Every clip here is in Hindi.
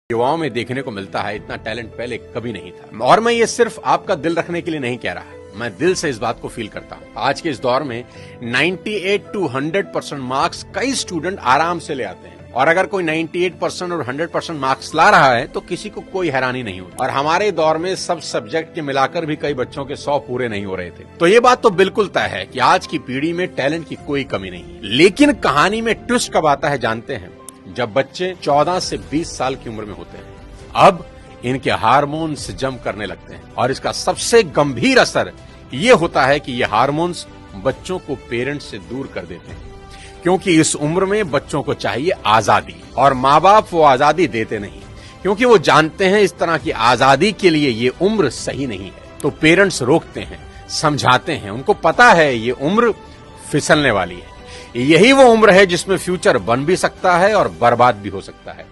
युवाओं में देखने को मिलता है, इतना टैलेंट पहले कभी नहीं था। और मैं ये सिर्फ आपका दिल रखने के लिए नहीं कह रहा, मैं दिल से इस बात को फील करता हूँ। आज के इस दौर में 98 to 100% मार्क्स कई स्टूडेंट आराम से ले आते हैं, और अगर कोई 98% और 100% मार्क्स ला रहा है तो किसी को कोई हैरानी नहीं होती। और हमारे दौर में सब सब्जेक्ट के मिलाकर भी कई बच्चों के 100 पूरे नहीं हो रहे थे। तो ये बात तो बिल्कुल तय है कि आज की पीढ़ी में टैलेंट की कोई कमी नहीं है। लेकिन कहानी में ट्विस्ट कब आता है जानते हैं? जब बच्चे 14 से 20 साल की उम्र में होते हैं। अब इनके हार्मोन्स जंप करने लगते हैं, और इसका सबसे गंभीर असर ये होता है कि ये हार्मोन्स बच्चों को पेरेंट्स से दूर कर देते हैं, क्योंकि इस उम्र में बच्चों को चाहिए आजादी, और माँ बाप वो आजादी देते नहीं, क्योंकि वो जानते हैं इस तरह की आजादी के लिए ये उम्र सही नहीं है। तो पेरेंट्स रोकते हैं, समझाते हैं, उनको पता है ये उम्र फिसलने वाली है, यही वो उम्र है जिसमें फ्यूचर बन भी सकता है और बर्बाद भी हो सकता है।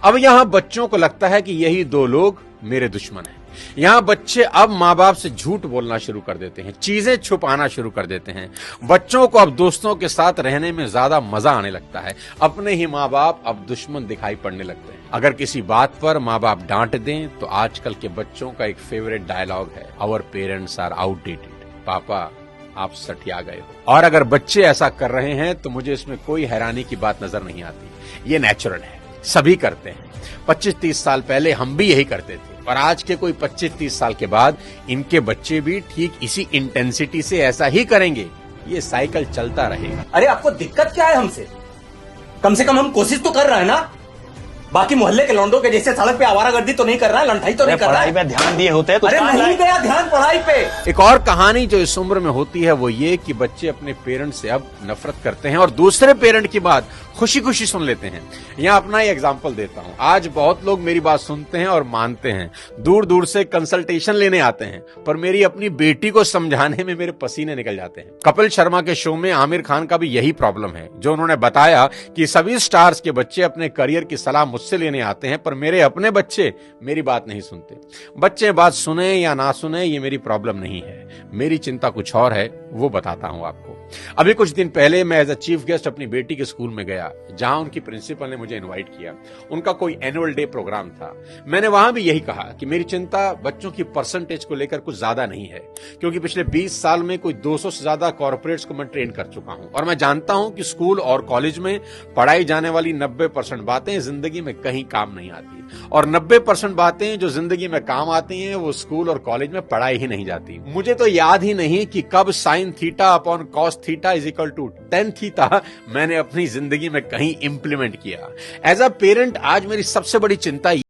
अब यहां बच्चों को लगता है कि यही दो लोग मेरे दुश्मन हैं। यहां बच्चे अब माँ बाप से झूठ बोलना शुरू कर देते हैं, चीजें छुपाना शुरू कर देते हैं। बच्चों को अब दोस्तों के साथ रहने में ज्यादा मजा आने लगता है, अपने ही माँ बाप अब दुश्मन दिखाई पड़ने लगते हैं। अगर किसी बात पर माँ बाप डांट दें तो आजकल के बच्चों का एक फेवरेट डायलॉग है, आवर पेरेंट्स आर आउटडेटेड। पापा आप सठिया गए हो। और अगर बच्चे ऐसा कर रहे हैं तो मुझे इसमें कोई हैरानी की बात नजर नहीं आती। ये नेचुरल है, सभी करते हैं। 25-30 साल पहले हम भी यही करते थे, और आज के कोई 25-30 साल के बाद इनके बच्चे भी ठीक इसी इंटेंसिटी से ऐसा ही करेंगे। ये साइकिल चलता रहेगा। अरे आपको दिक्कत क्या है हमसे? कम से कम हम कोशिश तो कर रहे हैं ना। बाकी मोहल्ले के लौंडों के जैसे सड़क पे आवारागर्दी तो नहीं कर रहा है, लंठाई तो नहीं कर रहा है। पढ़ाई पे ध्यान दिए होते हैं तो अरे नहीं गया ध्यान पढ़ाई पे। एक और कहानी जो इस उम्र में होती है वो ये कि बच्चे अपने पेरेंट्स से अब नफरत करते हैं और दूसरे पेरेंट की बात खुशी खुशी सुन लेते हैं। यहाँ अपना ही एग्जाम्पल देता हूँ। आज बहुत लोग मेरी बात सुनते हैं और मानते हैं, दूर दूर से कंसल्टेशन लेने आते हैं, पर मेरी अपनी बेटी को समझाने में मेरे पसीने निकल जाते हैं। कपिल शर्मा के शो में आमिर खान का भी यही प्रॉब्लम है, जो उन्होंने बताया कि सभी स्टार्स के बच्चे अपने करियर की सलाह मुझसे लेने आते हैं, पर मेरे अपने बच्चे मेरी बात नहीं सुनते। बच्चे बात सुने या ना सुने ये मेरी प्रॉब्लम नहीं है, मेरी चिंता कुछ और है, वो बताता हूं आपको। अभी कुछ दिन पहले मैं एज अ चीफ गेस्ट अपनी बेटी के स्कूल में गया, जहां उनकी प्रिंसिपल ने मुझे इनवाइट किया। उनका कोई एनुअल डे प्रोग्राम था। मैंने वहां भी यही कहा कि मेरी चिंता बच्चों की परसेंटेज को लेकर कुछ ज्यादा नहीं है, क्योंकि पिछले 20 साल में कोई 200 से ज्यादा कॉर्पोरेट्स को मैं ट्रेन कर चुका हूं, और मैं जानता हूं कि स्कूल और कॉलेज में पढ़ाई जाने वाली 90% बातें जिंदगी में कहीं काम नहीं आती, और 90% बातें जो जिंदगी में काम आती हैं वो स्कूल और कॉलेज में पढ़ाई ही नहीं जाती। मुझे तो याद ही नहीं कि कब sine theta upon cos theta is equal to tan theta मैंने अपनी जिंदगी में कहीं इंप्लीमेंट किया। एज अ पेरेंट आज मेरी सबसे बड़ी चिंता